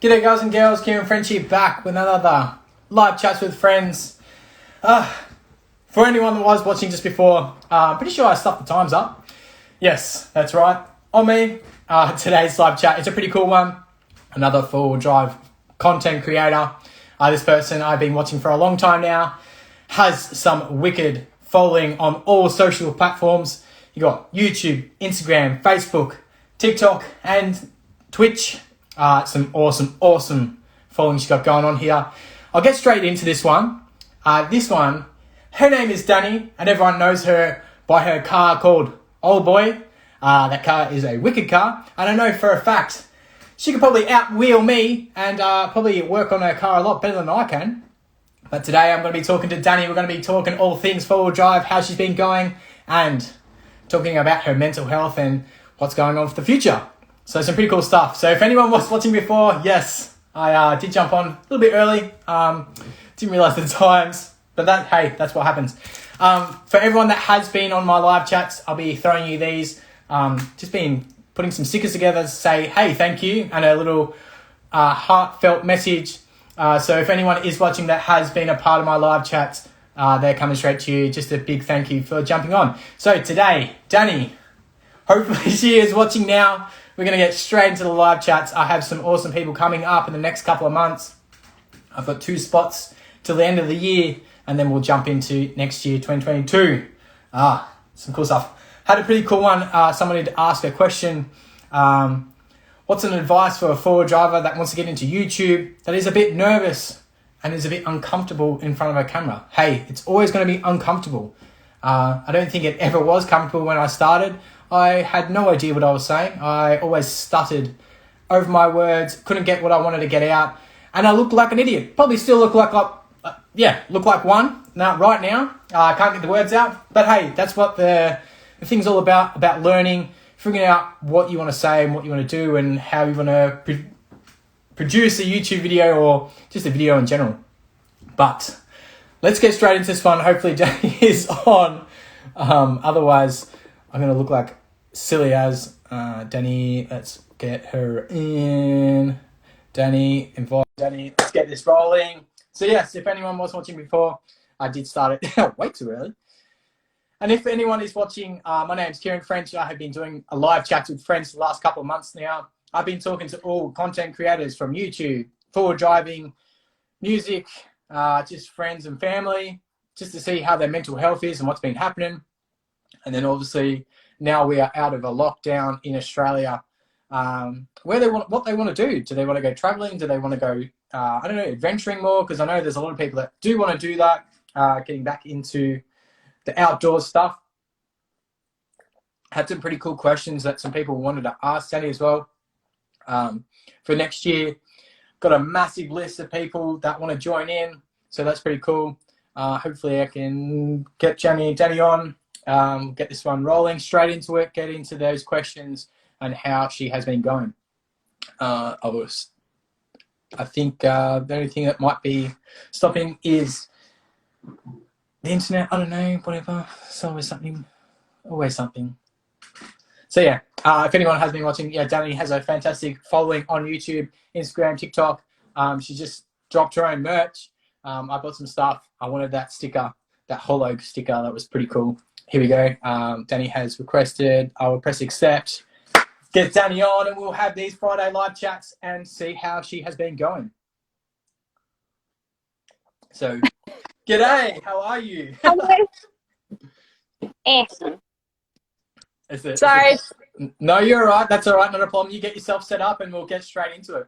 G'day guys and girls, Kieran French here back with another live chats with friends. For anyone that was watching just before, pretty sure I stuffed the times up. Yes, that's right, on me. Today's live chat, it's a pretty cool one. Another four-wheel drive content creator. This person I've been watching for a long time now, has some wicked following on all social platforms. You got YouTube, Instagram, Facebook, TikTok, and Twitch. Some awesome following she's got going on here. I'll get straight into this one. Her name is Danie, and everyone knows her by her car called Old Boy. That car is a wicked car, and I know for a fact she could probably outwheel me and probably work on her car a lot better than I can. But today I'm going to be talking to Danie. We're going to be talking all things four-wheel drive, how she's been going, and talking about her mental health and what's going on for the future. So some pretty cool stuff. So if anyone was watching before, yes, I did jump on a little bit early. Didn't realise the times, but that's what happens. For everyone that has been on my live chats, I'll be throwing you these. Just been putting some stickers together to say, hey, thank you, and a little heartfelt message. So if anyone is watching that has been a part of my live chats, they're coming straight to you. Just a big thank you for jumping on. So today, Danie, hopefully she is watching now. We're going to get straight into the live chats. I have some awesome people coming up in the next couple of months. I've got 2 spots till the end of the year, and then we'll jump into next year, 2022. Some cool stuff. Had a pretty cool one. Someone did ask a question. What's an advice for a four-wheel driver that wants to get into YouTube that is a bit nervous and is a bit uncomfortable in front of a camera? Hey, it's always going to be uncomfortable. I don't think it ever was comfortable when I started. I had no idea what I was saying. I always stuttered over my words, couldn't get what I wanted to get out, and I looked like an idiot. Probably still look like one right now. I can't get the words out, but hey, that's what the thing's all about learning, figuring out what you want to say and what you want to do and how you want to produce a YouTube video or just a video in general. But let's get straight into this one. Hopefully Danie is on. Otherwise, I'm going to look like silly as Danie. Let's get her in. Danie, invite Danie. Let's get this rolling. So yes, if anyone was watching before, I did start it way too early. And if anyone is watching, my name's Kieran French. I have been doing a live chat with friends the last couple of months now. I've been talking to all content creators from YouTube, forward driving, music, just friends and family, just to see how their mental health is and what's been happening. And then obviously now we are out of a lockdown in Australia, what they want to do. Do they want to go traveling? Do they want to go, adventuring more? Because I know there's a lot of people that do want to do that, getting back into the outdoor stuff. Had some pretty cool questions that some people wanted to ask Danie as well. For next year, got a massive list of people that want to join in. So that's pretty cool. Hopefully I can get Danie on. Get this one rolling straight into it, get into those questions and how she has been going. I think the only thing that might be stopping is the internet. I don't know, whatever. It's always something. So yeah, if anyone has been watching, Danie has a fantastic following on YouTube, Instagram, TikTok. She just dropped her own merch. I bought some stuff. I wanted that sticker, that hollow sticker. That was pretty cool. Here we go. Danie has requested. I will press accept. Get Danie on and we'll have these Friday live chats and see how she has been going. So, g'day. How are you? Hello. Sorry. No, you're all right. That's all right. Not a problem. You get yourself set up and we'll get straight into it.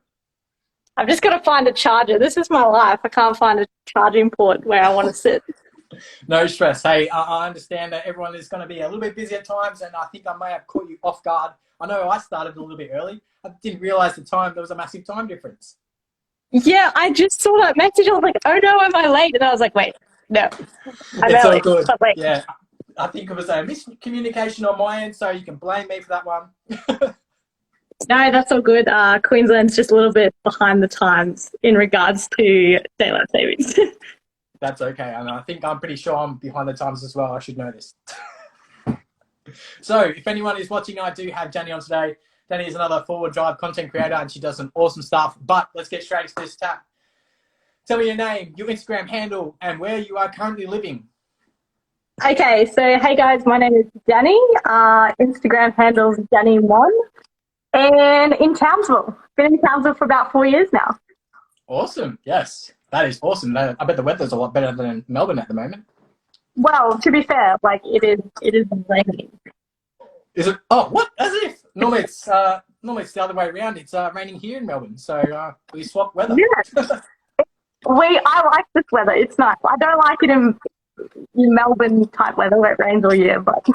I've just got to find a charger. This is my life. I can't find a charging port where I want to sit. No stress. Hey, I understand that everyone is going to be a little bit busy at times, and I think I may have caught you off guard. I know I started a little bit early. I didn't realise the time. There was a massive time difference. Yeah, I just saw that message. I was like, oh no, am I late? And I was like, wait, no. It's all good. Yeah, I think it was a miscommunication on my end, so you can blame me for that one. No, that's all good. Queensland's just a little bit behind the times in regards to daylight savings. That's okay. And I think I'm pretty sure I'm behind the times as well. I should know this. So if anyone is watching, I do have Danie on today. Danie is another forward drive content creator, and she does some awesome stuff. But let's get straight into this chat. Tell me your name, your Instagram handle, and where you are currently living. Okay, so hey guys, my name is Danie. Instagram handle's Danie1, and in Townsville. Been in Townsville for about 4 years now. Awesome. Yes, that is awesome. I bet the weather's a lot better than Melbourne at the moment. Well, to be fair, like it is raining. Is it? Oh, what? As if normally it's the other way around. It's raining here in Melbourne, so we swap weather. Yeah. I like this weather. It's nice. I don't like it in Melbourne type weather where it rains all year, but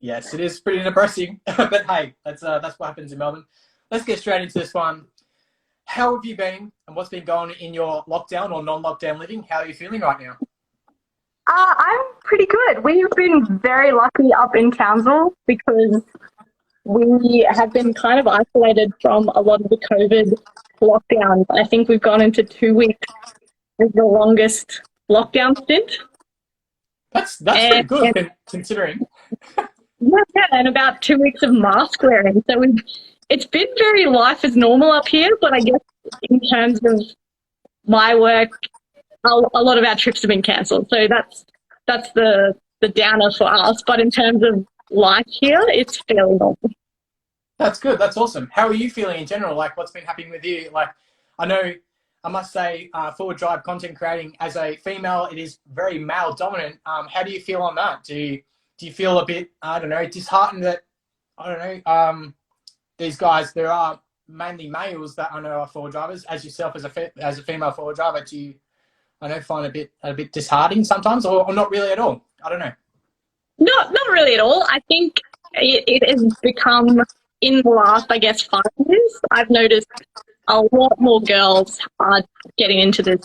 yes, it is pretty depressing. But hey, that's what happens in Melbourne. Let's get straight into this one. How have you been, and what's been going on in your lockdown or non-lockdown living? How are you feeling right now? I'm pretty good. We've been very lucky up in Townsville because we have been kind of isolated from a lot of the COVID lockdowns. I think we've gone into 2 weeks as the longest lockdown stint. That's pretty good considering. Yeah, and about 2 weeks of mask wearing. So it's been very life as normal up here, but I guess in terms of my work, a lot of our trips have been cancelled. So that's the downer for us. But in terms of life here, it's fairly normal. That's good. That's awesome. How are you feeling in general? Like, what's been happening with you? Like, I must say, forward drive content creating as a female, it is very male dominant. How do you feel on that? Do you feel a bit, disheartened that, these guys, there are mainly males that I know are forward drivers. As yourself, as a female forward driver, do you, find a bit disheartening sometimes, or not really at all? I don't know. Not really at all. I think it has become, in the last, 5 years, I've noticed a lot more girls are getting into this.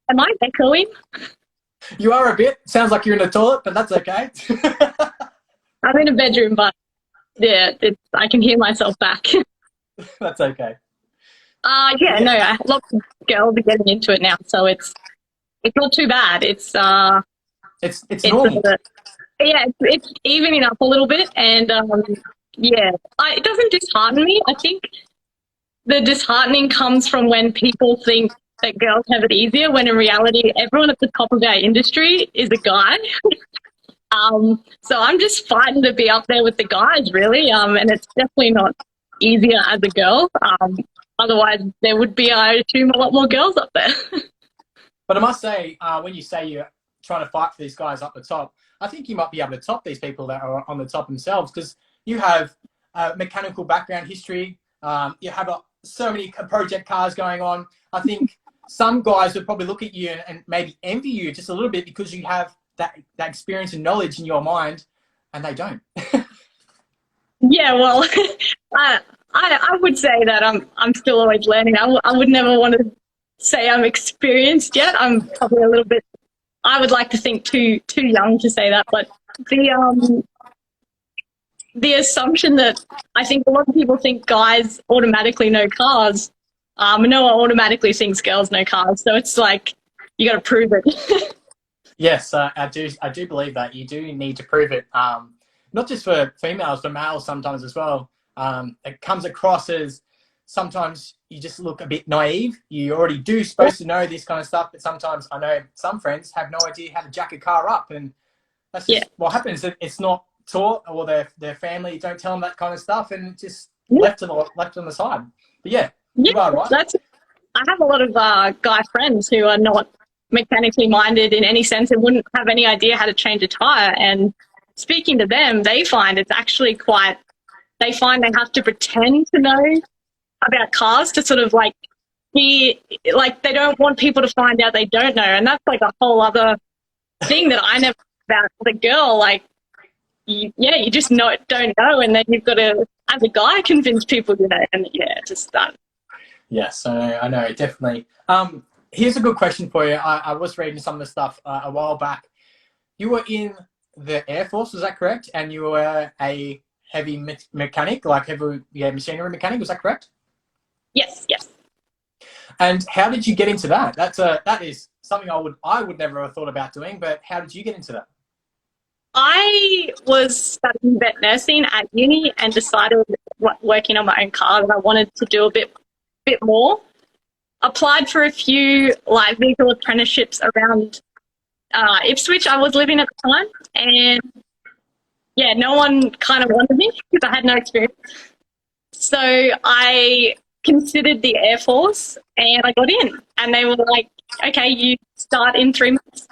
Am I echoing? You are a bit. Sounds like you're in the toilet, but that's okay. I'm in a bedroom, but yeah, I can hear myself back. That's okay. Lots of girls are getting into it now, so it's not too bad. It's normal. It's evening up a little bit, and it doesn't dishearten me. I think the disheartening comes from when people think that girls have it easier, when in reality, everyone at the top of our industry is a guy. So I'm just fighting to be up there with the guys, really, and it's definitely not easier as a girl. Otherwise, there would be, I assume, a lot more girls up there. But I must say, when you say you're trying to fight for these guys up the top, I think you might be able to top these people that are on the top themselves, because you have a mechanical background history. You have so many project cars going on. I think some guys would probably look at you and maybe envy you just a little bit because you have that experience and knowledge in your mind, and they don't. Yeah, well, I would say that I'm still always learning. I would never want to say I'm experienced yet. I'm probably a little bit, I would like to think too young to say that, but the assumption that I think a lot of people think guys automatically know cars, no one automatically thinks girls know cars. So it's like, you got to prove it. Yes, I do believe that you do need to prove it. Not just for females, for males sometimes as well. It comes across as sometimes you just look a bit naive. You already do supposed to know this kind of stuff, but sometimes I know some friends have no idea how to jack a car up, and that's just what happens. It's not taught, or their family don't tell them that kind of stuff, and it's just left on the side. But you are right. I have a lot of guy friends who are not mechanically minded in any sense and wouldn't have any idea how to change a tire. And speaking to them, they find it's actually they find they have to pretend to know about cars to sort of be like, they don't want people to find out they don't know. And that's like a whole other thing that I never about the girl. You just don't know, and then you've got to, as a guy, convince people you know, and just that. Yes, I know, definitely. Here's a good question for you. I was reading some of the stuff a while back. You were in the Air Force, is that correct? And you were a heavy mechanic, machinery mechanic, was that correct? Yes. And how did you get into that? That is something I would never have thought about doing, but how did you get into that? I was studying vet nursing at uni and decided working on my own car, and I wanted to do a bit more. Applied for a few like vehicle apprenticeships around Ipswich I was living at the time, and yeah, no one kind of wanted me because I had no experience. So I considered the Air Force and I got in, and they were like, okay, you start in 3 months.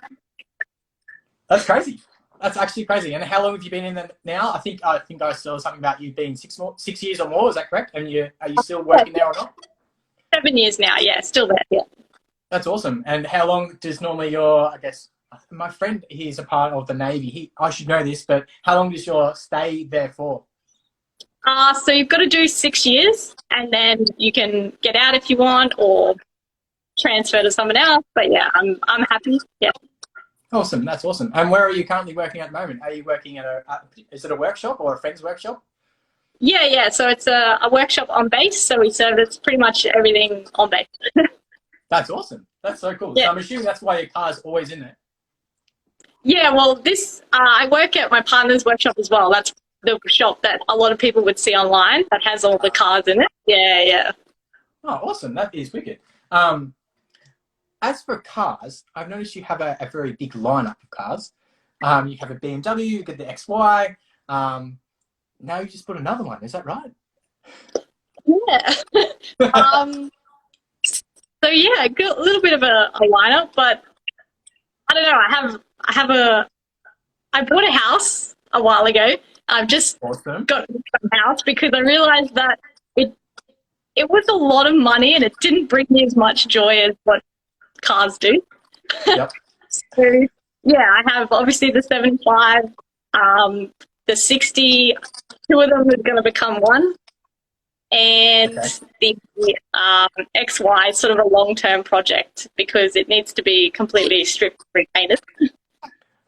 That's crazy. That's actually crazy. And how long have you been in them now? I think I saw something about you being 6 years or more. Is that correct? And are you still working there or not? 7 years now. Yeah, still there. Yeah. That's awesome. And how long does normally your, I guess, my friend, he's a part of the Navy. I should know this, but how long does your stay there for? So you've got to do 6 years, and then you can get out if you want or transfer to someone else. But yeah, I'm happy. Yeah. Awesome. That's awesome. And where are you currently working at the moment? Are you working at is it a workshop or a friend's workshop? Yeah. So it's a workshop on base. So we service pretty much everything on base. That's awesome. That's so cool. Yeah. So I'm assuming that's why your car's always in there. Yeah, well, I work at my partner's workshop as well. That's the shop that a lot of people would see online that has all the cars in it. Yeah. Oh, awesome. That is wicked. As for cars, I've noticed you have a very big lineup of cars. You have a BMW, you get the XY. Now you just put another one. Is that right? Yeah. So yeah, a little bit of a lineup, but I don't know. I bought a house a while ago. I've just Awesome. got a house because I realized that it was a lot of money and it didn't bring me as much joy as what cars do. Yep. So yeah, I have obviously the 75, the 60, two of them are going to become one, and the XY is sort of a long-term project because it needs to be completely stripped and repainted.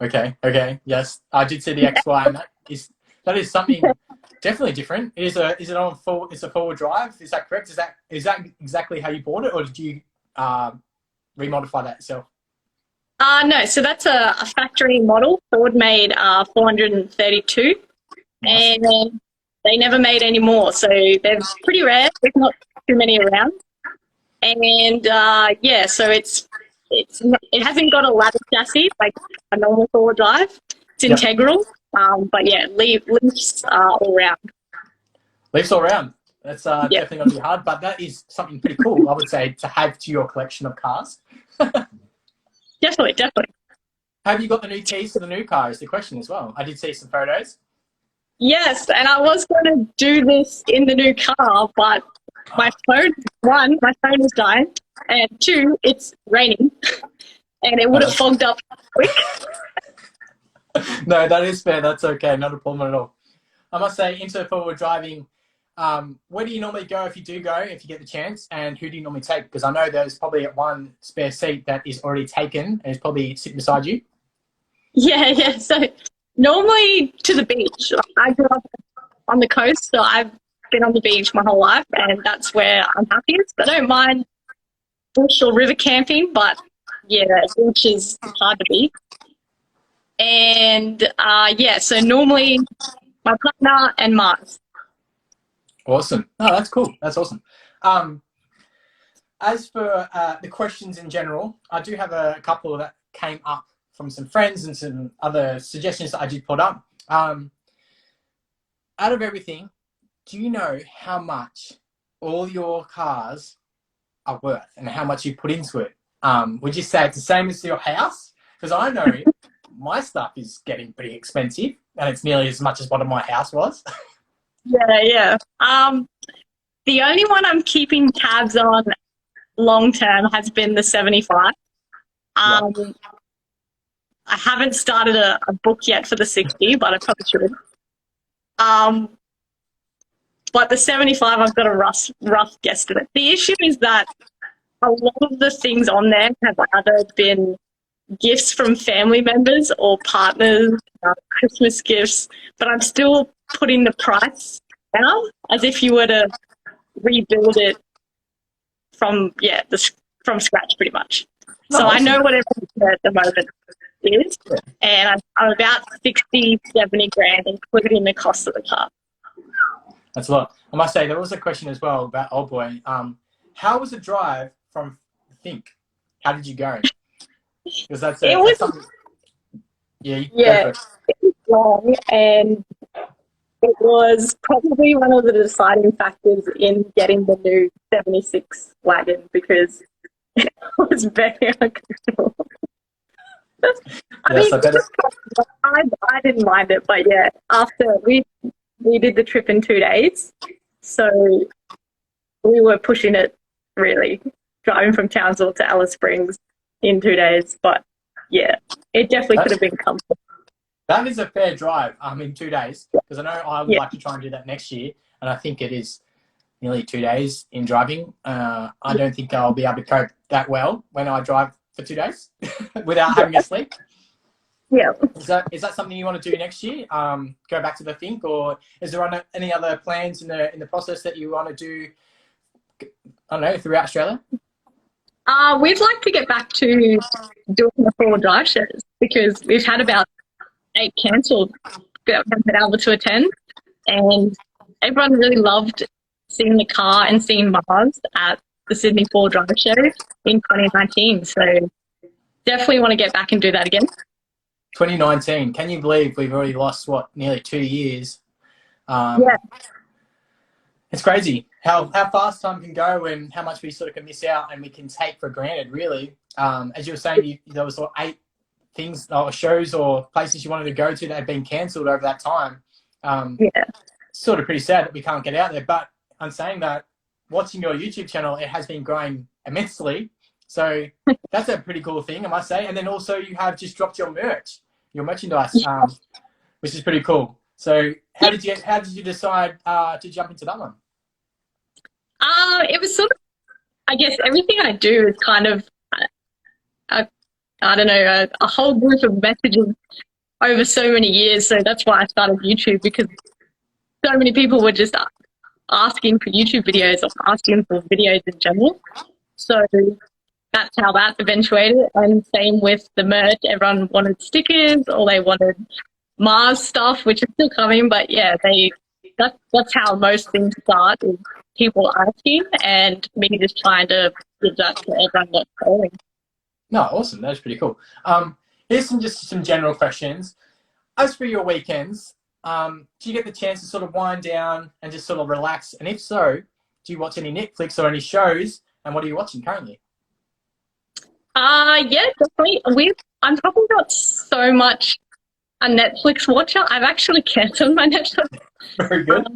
Okay. Yes, I did see the XY, and that is something definitely different. Is it on full? It's a four-wheel drive. Is that correct? Is that exactly how you bought it, or did you remodify that yourself? No, so that's a factory model. Ford made 432, nice. And they never made any more. So they're pretty rare. There's not too many around. And yeah, so it hasn't got a ladder chassis like a normal four-wheel drive. It's integral, but yeah, leafs all round. Leafs all round. That's definitely going to be hard, but that is something pretty cool, I would say, to have to your collection of cars. Definitely. Have you got the new keys to the new car is the question as well. I did see some photos. Yes, and I was going to do this in the new car, but my phone is dying, and two, it's raining, and it would have fogged up quick. No, that is fair. That's okay. Not a problem at all. I must say, into four-wheel driving, where do you normally go if you get the chance, and who do you normally take? Because I know there's probably one spare seat that is already taken and is probably sitting beside you. Yeah. So normally to the beach. I grew up on the coast, so I've been on the beach my whole life, and that's where I'm happiest. I don't mind bush or river camping, but yeah, beach is hard to beat. And yeah, so normally my partner and Mars. Awesome. Oh, that's cool. That's awesome. As for the questions in general, I do have a couple that came up from some friends and some other suggestions that I did put up. Out of everything, do you know how much all your cars are worth and how much you put into it? Would you say it's the same as your house? Because I know my stuff is getting pretty expensive, and it's nearly as much as what my house was. Yeah. The only one I'm keeping tabs on long term has been the 75. I haven't started a book yet for the 60, but I probably should. But the 75, I've got a rough guesstimate. The issue is that a lot of the things on there have either been gifts from family members or partners, Christmas gifts, but I'm still putting the price down as if you were to rebuild it from scratch pretty much. So awesome. I know what everything at the moment is, and I'm about 60, 70 grand, including the cost of the car. That's a lot. I must say, there was a question as well about Old Boy. How was the drive from Think? How did you go? Because that's It was, something. Yeah, you go yeah, for it. it was long, and it was probably one of the deciding factors in getting the new 76 wagon because it was very uncomfortable. I Yes, mean, I bet it. I didn't mind it, but yeah, after we did the trip in 2 days, so we were pushing it really, driving from Townsville to Alice Springs in 2 days. But yeah, it definitely could That's, have been comfortable. that is a fair drive. In 2 days, because I know I would Yeah, like to try and do that next year, and I think it is nearly 2 days in driving. I don't think I'll be able to cope that well when I drive for 2 days without having a sleep. yeah. Is that something you want to do next year? Go back to the Think, or is there any other plans in the process that you want to do? I don't know, throughout Australia. We'd like to get back to doing the four drive shows because we've had about 8 cancelled that we haven't been able to attend, and everyone really loved seeing the car and seeing Mars at the Sydney Four Drive Show in 2019. So definitely want to get back and do that again. 2019. Can you believe we've already lost nearly 2 years? Yeah, It's crazy how fast time can go and how much we sort of can miss out and we can take for granted. Really, as you were saying, there was 8 things or shows or places you wanted to go to that had been cancelled over that time. yeah, Sort of pretty sad that we can't get out there. But I'm saying that watching your YouTube channel, it has been growing immensely. So that's a pretty cool thing, I must say. And then also you have just dropped your merchandise, which is pretty cool. So how did you decide to jump into that one? It was sort of, I guess, everything I do is kind of, I don't know, a whole group of messages over so many years. So that's why I started YouTube, because so many people were just asking for YouTube videos or asking for videos in general. So that's how that eventuated. And same with the merch. Everyone wanted stickers or they wanted Mars stuff, which is still coming. But yeah, that's how most things start, is people asking and me just trying to give that to everyone that's calling. No, awesome. That's pretty cool. Here's some general questions. As for your weekends, do you get the chance to sort of wind down and just sort of relax? And if so, do you watch any Netflix or any shows? And what are you watching currently? Yeah, definitely. I'm probably not so much a Netflix watcher. I've actually cancelled my Netflix. Very good.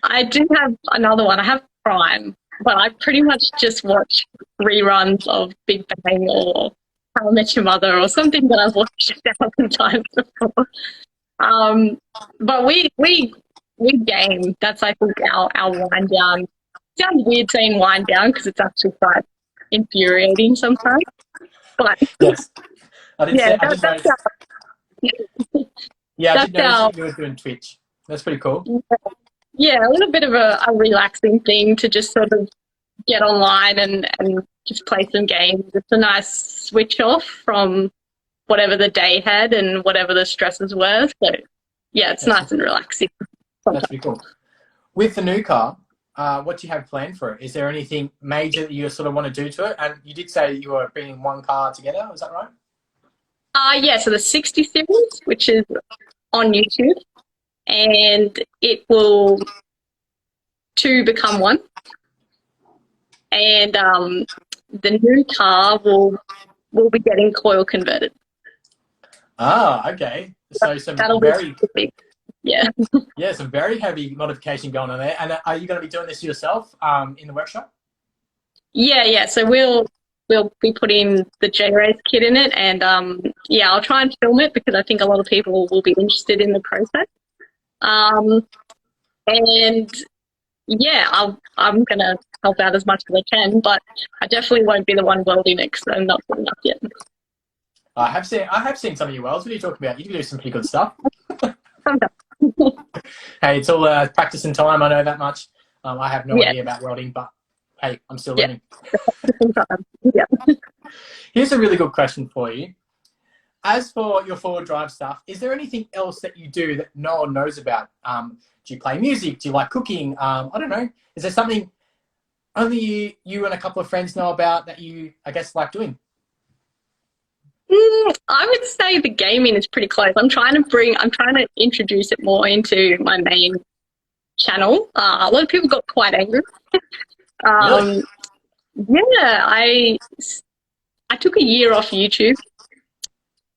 I do have another one. I have Prime, but I pretty much just watch reruns of Big Bang or How I Met Your Mother or something that I've watched 1,000 times before. But we game. That's, I think, our wind down. Sounds weird saying wind down because it's actually quite infuriating sometimes. But Yes. I did yeah, say, I did that's notice. Yeah, I did that's notice our that you were doing Twitch. That's pretty cool. yeah, a little bit of a relaxing thing to just sort of get online and just play some games. It's a nice switch off from whatever the day had and whatever the stresses were. So yeah, it's nice and relaxing. That's pretty cool. With the new car, what do you have planned for it? Is there anything major that you sort of want to do to it? And you did say you were bringing one car together. Is that right? Yeah, so the 60 series, which is on YouTube, and it will two become one. And the new car will be getting coil converted. Okay. So some That'll very be big. Yeah. yeah, some very heavy modification going on there. And are you going to be doing this yourself in the workshop? Yeah. So we'll be putting the J-Race kit in it, and yeah, I'll try and film it because I think a lot of people will be interested in the process. And yeah, I'm gonna help out as much as I can, but I definitely won't be the one welding it because I'm not good enough yet. I have seen some of your welds. What are you talking about? You can do some pretty good stuff. Hey, it's all practice and time. I know that much. I have no idea about welding, but hey, I'm still learning. Yeah. Here's a really good question for you. As for your forward drive stuff, is there anything else that you do that no one knows about? Do Do you play music? Do you like cooking? I don't know. Is there something only you and a couple of friends know about that you, I guess, like doing? I would say the gaming is pretty close. I'm trying to introduce it more into my main channel. A lot of people got quite angry. Really? Um, yeah, I took a year off YouTube,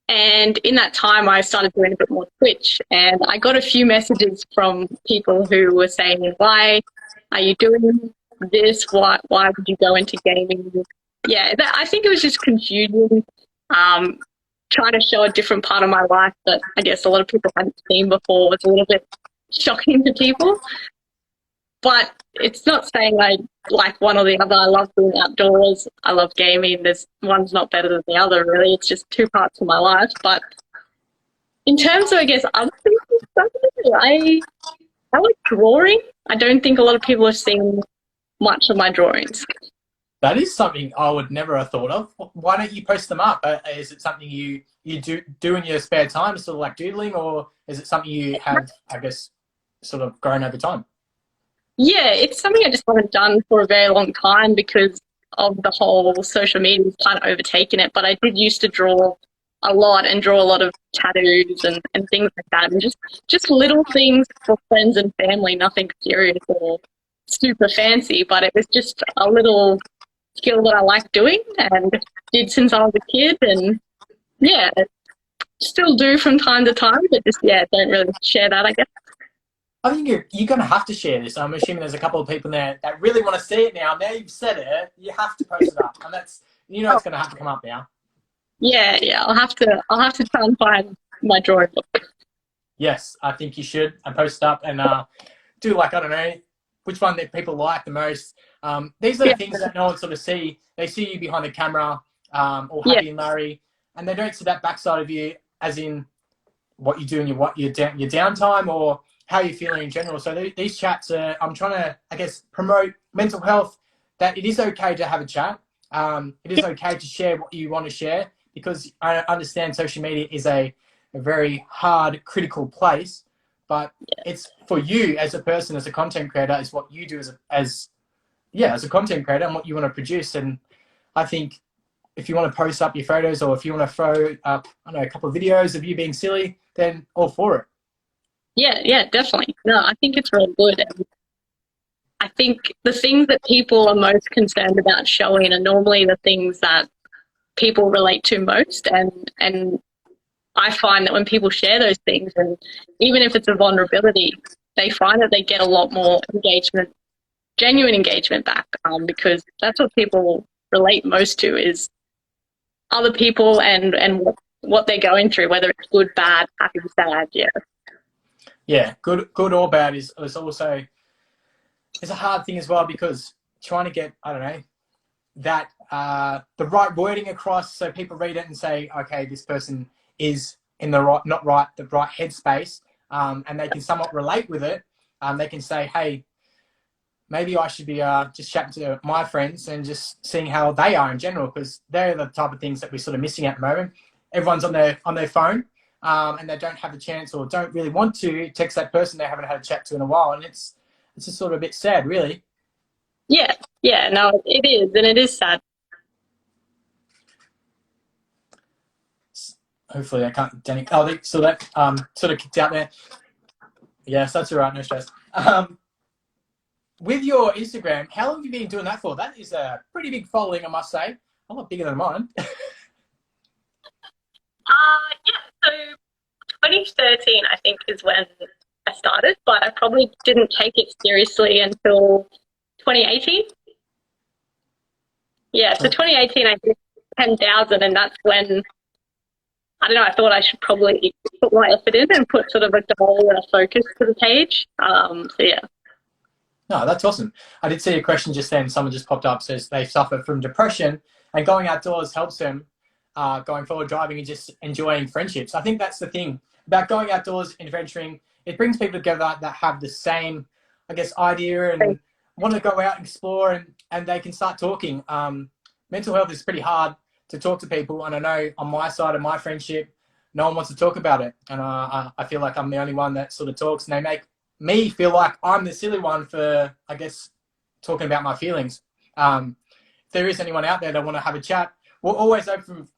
and in that time I started doing a bit more Twitch, and I got a few messages from people who were saying, "Why are you doing this? Why would you go into gaming?" Yeah, I think it was just confusion. Um, Trying to show a different part of my life that I guess a lot of people hadn't seen before was a little bit shocking to people. But it's not saying I like one or the other. I love being outdoors. I love gaming. There's one's not better than the other, really. It's just two parts of my life. But in terms of, I guess, other things, I like drawing. I don't think a lot of people have seen much of my drawings. That is something I would never have thought of. Why don't you post them up? Is it something you do in your spare time, sort of like doodling, or is it something you have, I guess, sort of grown over time? Yeah, it's something I just haven't done for a very long time because of the whole social media has kind of overtaken it. But I did used to draw a lot and draw a lot of tattoos and things like that, and just little things for friends and family, nothing serious or super fancy, but it was just a little skill that I like doing and did since I was a kid, and yeah, still do from time to time, but just yeah, don't really share that, I guess. I think you're going to have to share this. I'm assuming there's a couple of people there that really want to see it now. Now you've said it, you have to post it up, and that's it's going to have to come up now. Yeah, I'll have to try and find my drawing book. Yes, I think you should, and post it up and do like I don't know which one that people like the most. These are the things that no one sort of see. They see you behind the camera, all happy and merry, and they don't see that backside of you, as in what you do in your downtime or how you're feeling in general. So these chats are, I'm trying to, I guess, promote mental health, that it is okay to have a chat. It is okay to share what you want to share, because I understand social media is a very hard, critical place, but it's for you as a person, as a content creator, is what you do as a content creator and what you want to produce. And I think if you want to post up your photos, or if you want to throw up, I don't know, a couple of videos of you being silly, then all for it. Yeah, definitely. No, I think it's really good. And I think the things that people are most concerned about showing are normally the things that people relate to most. And I find that when people share those things, and even if it's a vulnerability, they find that they get a lot more engagement, genuine engagement back, because that's what people relate most to, is other people and what they're going through, whether it's good, bad, happy, sad. Yeah, good or bad is also it's a hard thing as well, because trying to get, I don't know, that the right wording across so people read it and say, okay, this person is in the right headspace, and they can somewhat relate with it. They can say, hey, maybe I should be just chatting to my friends and just seeing how they are in general, because they're the type of things that we're sort of missing at the moment. Everyone's on their phone, and they don't have the chance, or don't really want to text that person they haven't had a chat to in a while, and it's just sort of a bit sad, really. Yeah, no, it is, and it is sad. Hopefully I can't, Danie. Oh, so that sort of kicked out there. Yes, that's all right, no stress. With your Instagram, how long have you been doing that for? That is a pretty big following, I must say. A lot bigger than mine. So 2013, I think, is when I started, but I probably didn't take it seriously until 2018. Yeah, so 2018 I did 10,000, and that's when, I don't know, I thought I should probably put my effort in and put sort of a goal and a focus to the page. So yeah. No, that's awesome. I did see a question just then. Someone just popped up, says they suffer from depression and going outdoors helps them going forward, driving and just enjoying friendships. I think that's the thing about going outdoors and adventuring. It brings people together that have the same, I guess, idea and want to go out and explore, and they can start talking. Mental health is pretty hard to talk to people, and I know on my side of my friendship, no one wants to talk about it. And I feel like I'm the only one that sort of talks, and they make me feel like I'm the silly one for, I guess, talking about my feelings. If there is anyone out there that want to have a chat, we're always open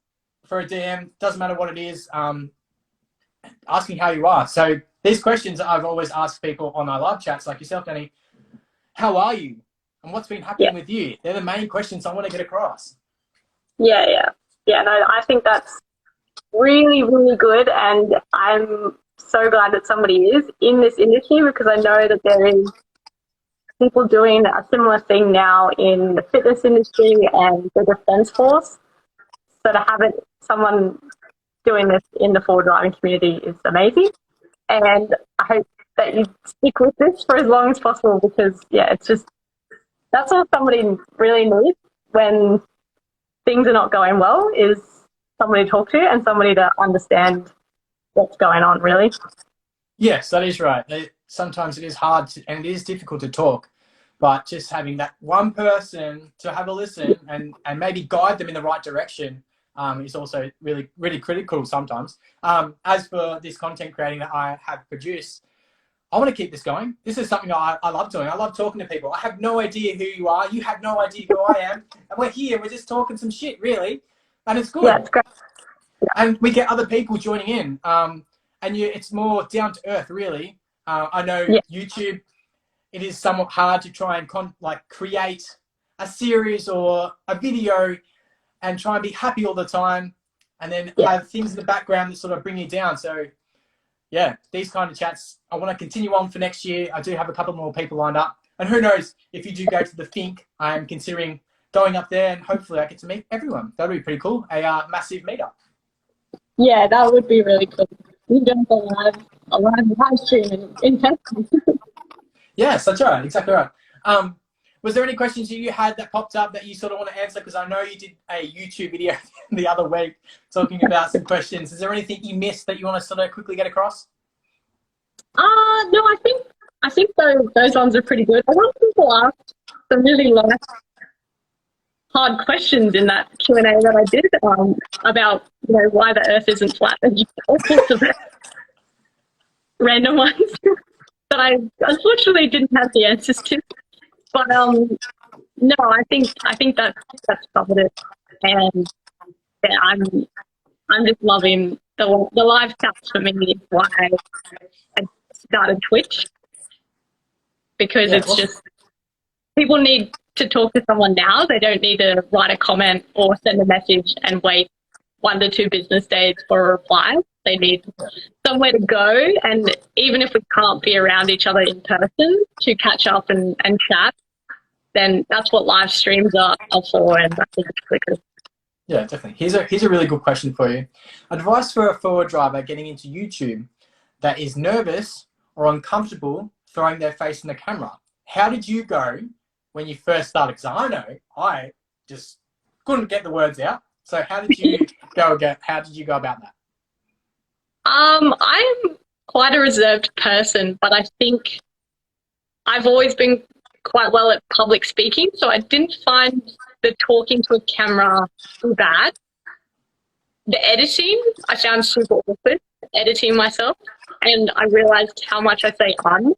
for a DM. Doesn't matter what it is. Asking how you are. So these questions I've always asked people on our live chats, like yourself, Danie. How are you? And what's been happening with you? They're the main questions I want to get across. Yeah. No, I think that's really, really good, and I'm so glad that somebody is in this industry, because I know that there is people doing a similar thing now in the fitness industry and the defense force. So to have someone doing this in the forward driving community is amazing. And I hope that you stick with this for as long as possible, because it's just, that's all somebody really needs when things are not going well, is somebody to talk to and somebody to understand what's going on, really. Yes, that is right. Sometimes it is hard and it is difficult to talk, but just having that one person to have a listen and maybe guide them in the right direction is also really, really critical sometimes. As for this content creating that I have produced, I want to keep this going. This is something I love doing. I love talking to people. I have no idea who you are. You have no idea who I am. And we're here. We're just talking some shit, really. And it's good. Yeah, it's great. And we get other people joining in. It's more down to earth, really. I know YouTube, it is somewhat hard to try and create a series or a video and try and be happy all the time, and then have things in the background that sort of bring you down. So these kind of chats, I want to continue on for next year. I do have a couple more people lined up, and who knows, if you do go to the Think, I am considering going up there, and hopefully I get to meet everyone. That would be pretty cool. A massive meetup. Yeah, that would be really cool. We jump a live stream in person. Yes, that's right. Exactly right. Was there any questions you had that popped up that you sort of want to answer? Because I know you did a YouTube video the other week talking about some questions. Is there anything you missed that you want to sort of quickly get across? No, I think those ones are pretty good. A lot of people asked some really hard questions in that Q&A that I did about why the Earth isn't flat, and all sorts of random ones that I unfortunately didn't have the answers to. But no, I think that's covered it, and I'm just loving the live chats. For me is why I started Twitch, because it's just, people need to talk to someone now. They don't need to write a comment or send a message and wait 1 to 2 business days for a reply. They need somewhere to go, and even if we can't be around each other in person to catch up and chat, then that's what live streams are for, and I think it's really good. Yeah, definitely. Here's a really good question for you. Advice for a forward driver getting into YouTube that is nervous or uncomfortable throwing their face in the camera. How did you go when you first started? Because I know I just couldn't get the words out. So how did you go about that? I'm quite a reserved person, but I think I've always been quite well at public speaking, so I didn't find the talking to a camera too bad. The editing, I found super awkward, editing myself, and I realized how much I say and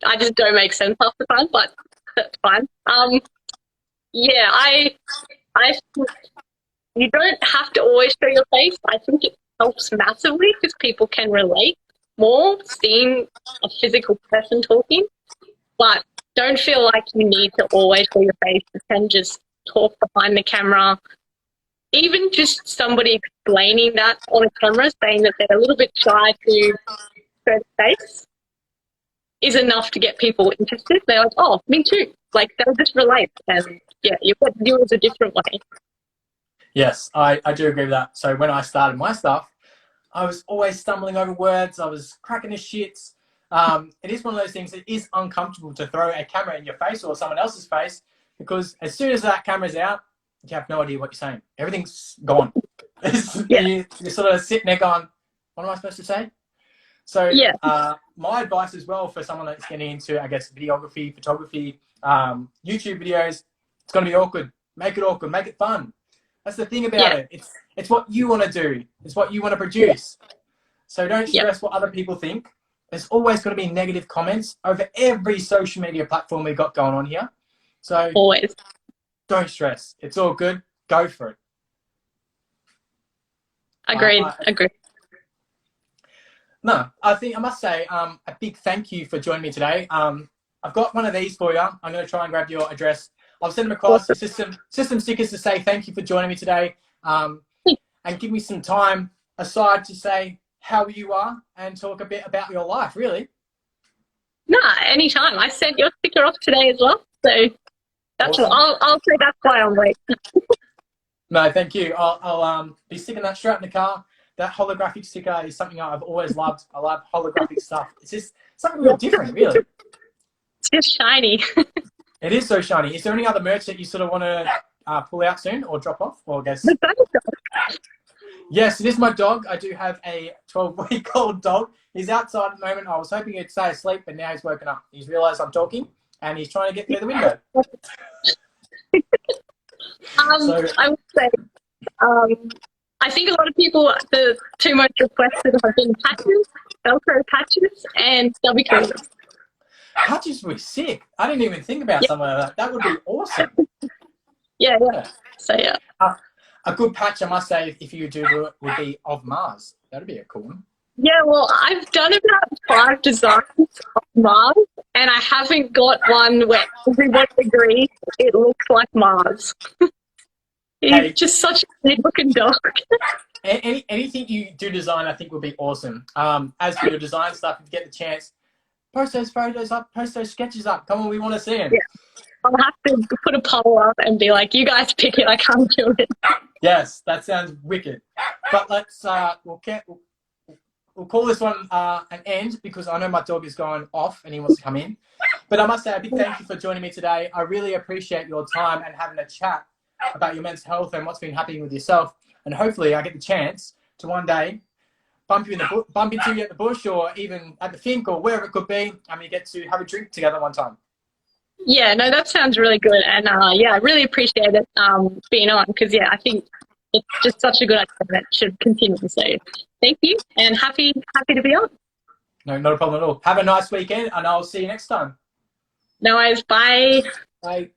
I just don't make sense half the time, but that's fine. I think you don't have to always show your face. I think it helps massively because people can relate more seeing a physical person talking, but don't feel like you need to always show your face. You can just talk behind the camera. Even just somebody explaining that on a camera, saying that they're a little bit shy to show the face, is enough to get people interested. They're like, oh, me too. Like, they'll just relate. And you've got to do it a different way. Yes, I do agree with that. So when I started my stuff, I was always stumbling over words. I was cracking the shits. It is one of those things that is uncomfortable to throw a camera in your face or someone else's face, because as soon as that camera's out, you have no idea what you're saying. Everything's gone. You're sort of sitting there going, what am I supposed to say? So my advice as well for someone that's getting into, I guess, videography, photography, YouTube videos, it's going to be awkward. Make it awkward. Make it fun. That's the thing about it. It's what you want to do. It's what you want to produce. So don't stress what other people think. There's always going to be negative comments over every social media platform we've got going on here. So Always. don't stress. It's all good. Go for it. Agreed. Agreed. No, I must say a big thank you for joining me today. I've got one of these for you. I'm going to try and grab your address. I'll send them across. System stickers to say thank you for joining me today, and give me some time aside to say how you are and talk a bit about your life, really. Nah, anytime. I sent your sticker off today as well, so that's Awesome. I'll say that's why I'm late. No, thank you. I'll be sticking that straight in the car. That holographic sticker is something I've always loved. I love holographic stuff. It's just something real different, really. It's just shiny. It is so shiny. Is there any other merch that you sort of want to pull out soon or drop off? Or guess? Yes, it is my dog. I do have a 12-week-old dog. He's outside at the moment. I was hoping he'd stay asleep, but now he's woken up. He's realised I'm talking, and he's trying to get through the window. I would say, I think a lot of people, the two most requested have been patches, Velcro patches, and stubby coaters. Patches would be sick. I didn't even think about something like that. That would be awesome. Yeah. So, yeah. A good patch, I must say, if you do it, would be of Mars. That'd be a cool one. Yeah, well, I've done about 5 designs of Mars, and I haven't got one where everybody agrees it looks like Mars. He's just such a good-looking dog. Anything you do design, I think, would be awesome. As for your design stuff, if you get the chance, post those photos up, post those sketches up. Come on, we want to see them. Yeah. I'll have to put a poll up and be like, you guys pick it, I can't do it. Yes, that sounds wicked. But let's, we'll call this one an end because I know my dog is going off and he wants to come in. But I must say a big thank you for joining me today. I really appreciate your time and having a chat about your mental health and what's been happening with yourself. And hopefully I get the chance to one day bump into you at the bush or even at the Fink or wherever it could be, and we get to have a drink together one time. Yeah, no, that sounds really good. And I really appreciate it being on because, I think it's just such a good idea that should continue. So thank you and happy to be on. No, not a problem at all. Have a nice weekend and I'll see you next time. No worries. Bye. Bye.